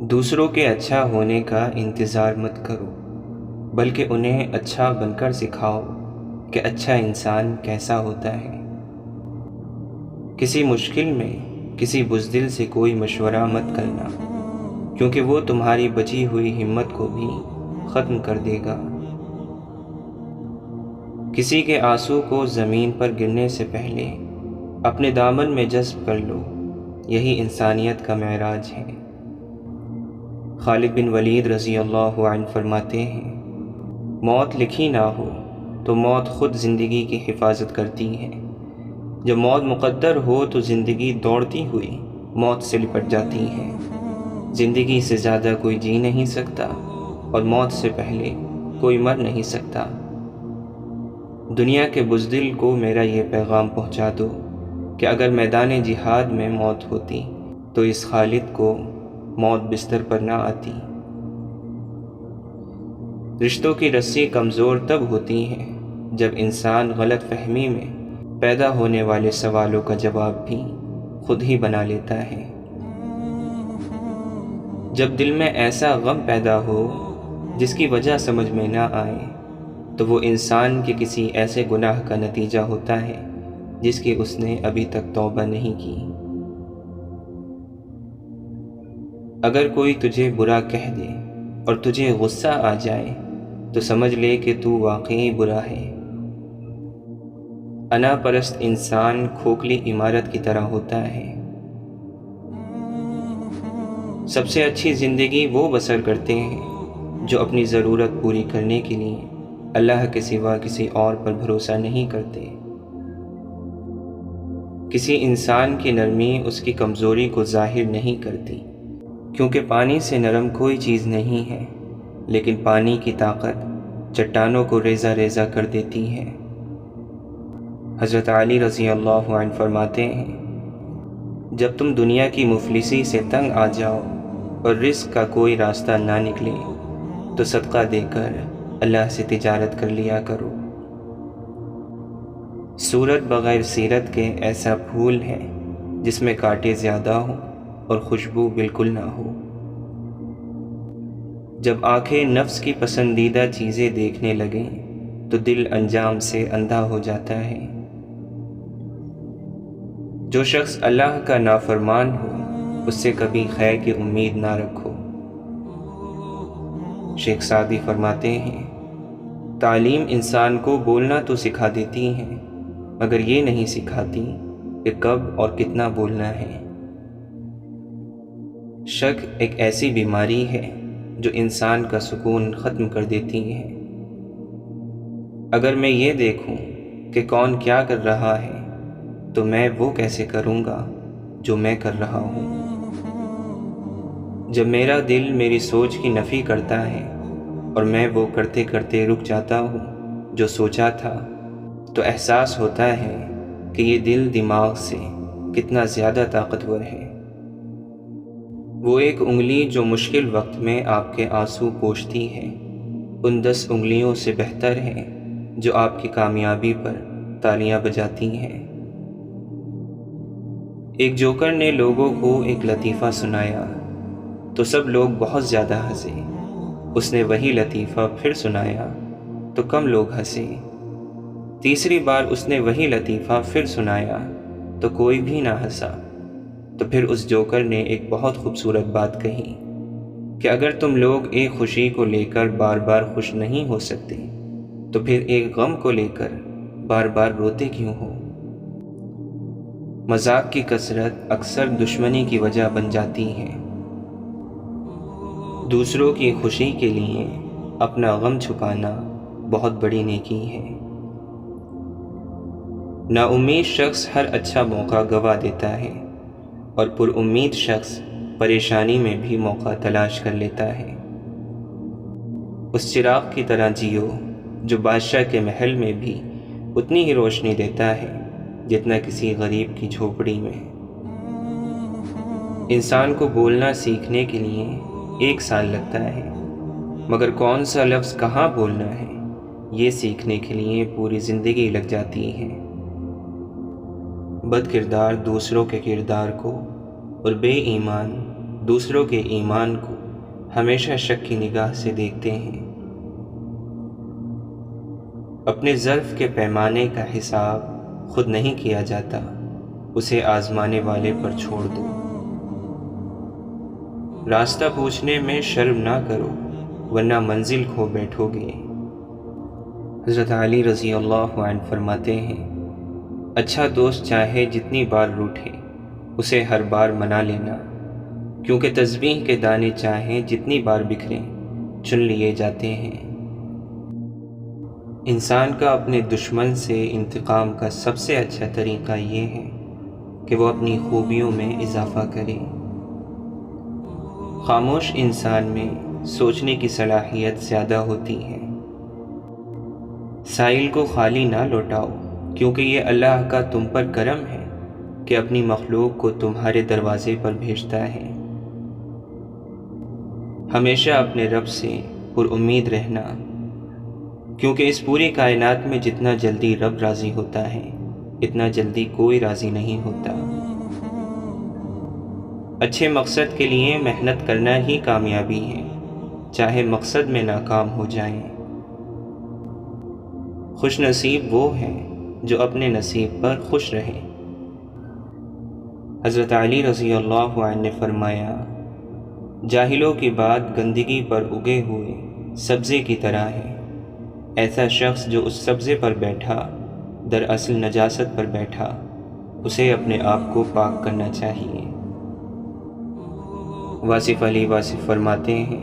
دوسروں کے اچھا ہونے کا انتظار مت کرو، بلکہ انہیں اچھا بن کر سکھاؤ کہ اچھا انسان کیسا ہوتا ہے۔ کسی مشکل میں کسی بزدل سے کوئی مشورہ مت کرنا، کیونکہ وہ تمہاری بچی ہوئی ہمت کو بھی ختم کر دے گا۔ کسی کے آنسو کو زمین پر گرنے سے پہلے اپنے دامن میں جذب کر لو، یہی انسانیت کا معراج ہے۔ خالد بن ولید رضی اللہ عنہ فرماتے ہیں، موت لکھی نہ ہو تو موت خود زندگی کی حفاظت کرتی ہے، جب موت مقدر ہو تو زندگی دوڑتی ہوئی موت سے لپٹ جاتی ہے۔ زندگی سے زیادہ کوئی جی نہیں سکتا اور موت سے پہلے کوئی مر نہیں سکتا۔ دنیا کے بزدل کو میرا یہ پیغام پہنچا دو کہ اگر میدان جہاد میں موت ہوتی تو اس خالد کو موت بستر پر نہ آتی۔ رشتوں کی رسی کمزور تب ہوتی ہے جب انسان غلط فہمی میں پیدا ہونے والے سوالوں کا جواب بھی خود ہی بنا لیتا ہے۔ جب دل میں ایسا غم پیدا ہو جس کی وجہ سمجھ میں نہ آئے تو وہ انسان کے کسی ایسے گناہ کا نتیجہ ہوتا ہے جس کی اس نے ابھی تک توبہ نہیں کی۔ اگر کوئی تجھے برا کہہ دے اور تجھے غصہ آ جائے تو سمجھ لے کہ تو واقعی برا ہے۔ انا پرست انسان کھوکھلی عمارت کی طرح ہوتا ہے۔ سب سے اچھی زندگی وہ بسر کرتے ہیں جو اپنی ضرورت پوری کرنے کے لیے اللہ کے سوا کسی اور پر بھروسہ نہیں کرتے۔ کسی انسان کی نرمی اس کی کمزوری کو ظاہر نہیں کرتی، کیونکہ پانی سے نرم کوئی چیز نہیں ہے، لیکن پانی کی طاقت چٹانوں کو ریزہ ریزہ کر دیتی ہے۔ حضرت علی رضی اللہ عنہ فرماتے ہیں، جب تم دنیا کی مفلسی سے تنگ آ جاؤ اور رزق کا کوئی راستہ نہ نکلے تو صدقہ دے کر اللہ سے تجارت کر لیا کرو۔ صورت بغیر سیرت کے ایسا پھول ہے جس میں کانٹے زیادہ ہوں اور خوشبو بالکل نہ ہو۔ جب آنکھیں نفس کی پسندیدہ چیزیں دیکھنے لگیں تو دل انجام سے اندھا ہو جاتا ہے۔ جو شخص اللہ کا نافرمان ہو اس سے کبھی خیر کی امید نہ رکھو۔ شیخ سعدی فرماتے ہیں، تعلیم انسان کو بولنا تو سکھا دیتی ہے مگر یہ نہیں سکھاتی کہ کب اور کتنا بولنا ہے۔ شک ایک ایسی بیماری ہے جو انسان کا سکون ختم کر دیتی ہے۔ اگر میں یہ دیکھوں کہ کون کیا کر رہا ہے تو میں وہ کیسے کروں گا جو میں کر رہا ہوں۔ جب میرا دل میری سوچ کی نفی کرتا ہے اور میں وہ کرتے کرتے رک جاتا ہوں جو سوچا تھا تو احساس ہوتا ہے کہ یہ دل دماغ سے کتنا زیادہ طاقتور ہے۔ وہ ایک انگلی جو مشکل وقت میں آپ کے آنسو پوچھتی ہے ان 10 انگلیوں سے بہتر ہے جو آپ کی کامیابی پر تالیاں بجاتی ہیں۔ ایک جوکر نے لوگوں کو ایک لطیفہ سنایا تو سب لوگ بہت زیادہ ہنسے۔ اس نے وہی لطیفہ پھر سنایا تو کم لوگ ہنسے۔ تیسری بار اس نے وہی لطیفہ پھر سنایا تو کوئی بھی نہ ہنسا۔ تو پھر اس جوکر نے ایک بہت خوبصورت بات کہی کہ اگر تم لوگ ایک خوشی کو لے کر بار بار خوش نہیں ہو سکتے تو پھر ایک غم کو لے کر بار بار روتے کیوں ہو؟ مذاق کی کثرت اکثر دشمنی کی وجہ بن جاتی ہے۔ دوسروں کی خوشی کے لیے اپنا غم چھپانا بہت بڑی نیکی ہے۔ نا امید شخص ہر اچھا موقع گوا دیتا ہے اور پر امید شخص پریشانی میں بھی موقع تلاش کر لیتا ہے۔ اس چراغ کی طرح جیو جو بادشاہ کے محل میں بھی اتنی ہی روشنی دیتا ہے جتنا کسی غریب کی جھوپڑی میں۔ انسان کو بولنا سیکھنے کے لیے 1 سال لگتا ہے، مگر کون سا لفظ کہاں بولنا ہے یہ سیکھنے کے لیے پوری زندگی لگ جاتی ہے۔ بد کردار دوسروں کے کردار کو اور بے ایمان دوسروں کے ایمان کو ہمیشہ شک کی نگاہ سے دیکھتے ہیں۔ اپنے ظرف کے پیمانے کا حساب خود نہیں کیا جاتا، اسے آزمانے والے پر چھوڑ دو۔ راستہ پوچھنے میں شرم نہ کرو ورنہ منزل کھو بیٹھو گے۔ حضرت علی رضی اللہ عنہ فرماتے ہیں، اچھا دوست چاہے جتنی بار روٹھے اسے ہر بار منا لینا، کیونکہ تسبیح کے دانے چاہیں جتنی بار بکھریں چن لیے جاتے ہیں۔ انسان کا اپنے دشمن سے انتقام کا سب سے اچھا طریقہ یہ ہے کہ وہ اپنی خوبیوں میں اضافہ کرے۔ خاموش انسان میں سوچنے کی صلاحیت زیادہ ہوتی ہے۔ سائل کو خالی نہ لوٹاؤ، کیونکہ یہ اللہ کا تم پر کرم ہے کہ اپنی مخلوق کو تمہارے دروازے پر بھیجتا ہے۔ ہمیشہ اپنے رب سے پر امید رہنا، کیونکہ اس پوری کائنات میں جتنا جلدی رب راضی ہوتا ہے اتنا جلدی کوئی راضی نہیں ہوتا۔ اچھے مقصد کے لیے محنت کرنا ہی کامیابی ہے، چاہے مقصد میں ناکام ہو جائیں۔ خوش نصیب وہ ہے جو اپنے نصیب پر خوش رہے۔ حضرت علی رضی اللہ عنہ نے فرمایا، جاہلوں کی بات گندگی پر اگے ہوئے سبزے کی طرح ہے۔ ایسا شخص جو اس سبزے پر بیٹھا دراصل نجاست پر بیٹھا، اسے اپنے آپ کو پاک کرنا چاہیے۔ واصف علی واصف فرماتے ہیں،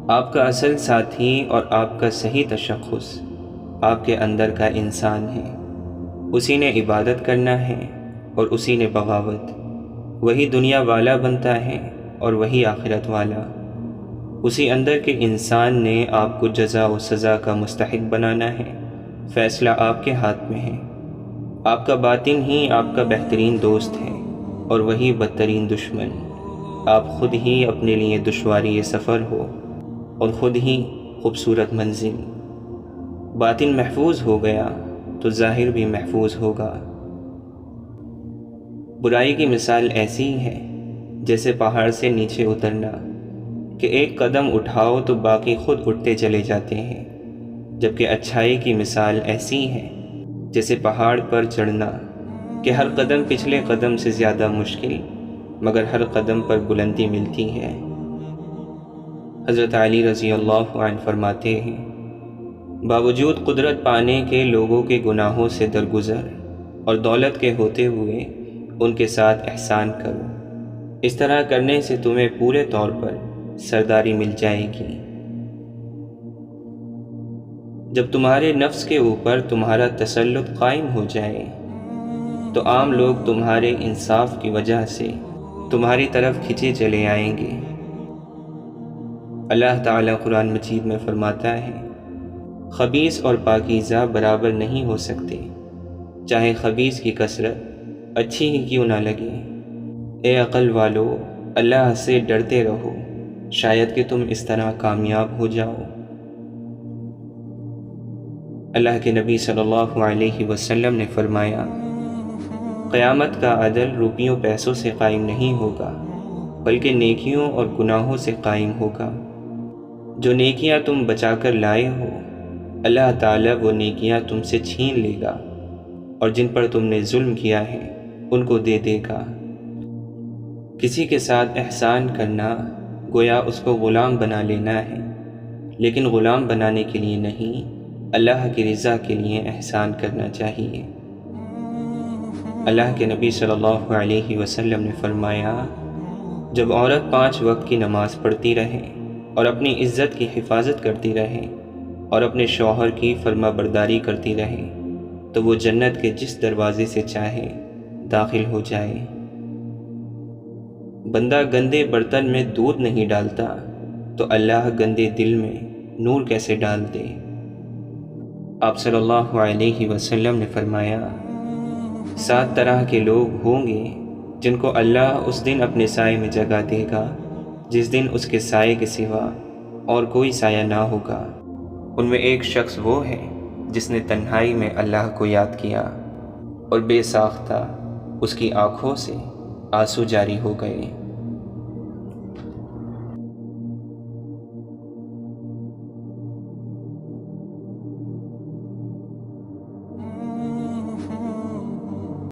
آپ کا اصل ساتھی اور آپ کا صحیح تشخص آپ کے اندر کا انسان ہے۔ اسی نے عبادت کرنا ہے اور اسی نے بغاوت۔ وہی دنیا والا بنتا ہے اور وہی آخرت والا۔ اسی اندر کے انسان نے آپ کو جزا و سزا کا مستحق بنانا ہے۔ فیصلہ آپ کے ہاتھ میں ہے۔ آپ کا باطن ہی آپ کا بہترین دوست ہے اور وہی بدترین دشمن۔ آپ خود ہی اپنے لیے دشواری سفر ہو اور خود ہی خوبصورت منزل۔ باطن محفوظ ہو گیا تو ظاہر بھی محفوظ ہوگا۔ برائی کی مثال ایسی ہے جیسے پہاڑ سے نیچے اترنا، کہ ایک قدم اٹھاؤ تو باقی خود اٹھتے چلے جاتے ہیں، جبکہ اچھائی کی مثال ایسی ہے جیسے پہاڑ پر چڑھنا، کہ ہر قدم پچھلے قدم سے زیادہ مشکل مگر ہر قدم پر بلندی ملتی ہے۔ حضرت علی رضی اللہ عنہ فرماتے ہیں، باوجود قدرت پانے کے لوگوں کے گناہوں سے درگزر اور دولت کے ہوتے ہوئے ان کے ساتھ احسان کرو۔ اس طرح کرنے سے تمہیں پورے طور پر سرداری مل جائے گی۔ جب تمہارے نفس کے اوپر تمہارا تسلط قائم ہو جائے تو عام لوگ تمہارے انصاف کی وجہ سے تمہاری طرف کھینچے چلے آئیں گے۔ اللہ تعالیٰ قرآن مجید میں فرماتا ہے، خبیث اور پاکیزہ برابر نہیں ہو سکتے، چاہے خبیث کی کثرت اچھی ہی کیوں نہ لگے۔ اے عقل والو، اللہ سے ڈرتے رہو، شاید کہ تم اس طرح کامیاب ہو جاؤ۔ اللہ کے نبی صلی اللہ علیہ وسلم نے فرمایا، قیامت کا عدل روپیوں پیسوں سے قائم نہیں ہوگا، بلکہ نیکیوں اور گناہوں سے قائم ہوگا۔ جو نیکیاں تم بچا کر لائے ہو، اللہ تعالیٰ وہ نیکیاں تم سے چھین لے گا، اور جن پر تم نے ظلم کیا ہے ان کو دے دے گا۔ کسی کے ساتھ احسان کرنا گویا اس کو غلام بنا لینا ہے، لیکن غلام بنانے کے لیے نہیں، اللہ کی رضا کے لیے احسان کرنا چاہیے۔ اللہ کے نبی صلی اللہ علیہ وسلم نے فرمایا، جب عورت 5 وقت کی نماز پڑھتی رہے اور اپنی عزت کی حفاظت کرتی رہے اور اپنے شوہر کی فرما برداری کرتی رہے تو وہ جنت کے جس دروازے سے چاہے داخل ہو جائے۔ بندہ گندے برتن میں دودھ نہیں ڈالتا تو اللہ گندے دل میں نور کیسے ڈال دے۔ آپ صلی اللہ علیہ وسلم نے فرمایا، 7 طرح کے لوگ ہوں گے جن کو اللہ اس دن اپنے سائے میں جگہ دے گا جس دن اس کے سائے کے سوا اور کوئی سایہ نہ ہوگا۔ ان میں ایک شخص وہ ہے جس نے تنہائی میں اللہ کو یاد کیا اور بے ساختہ اس کی آنکھوں سے آنسو جاری ہو گئے۔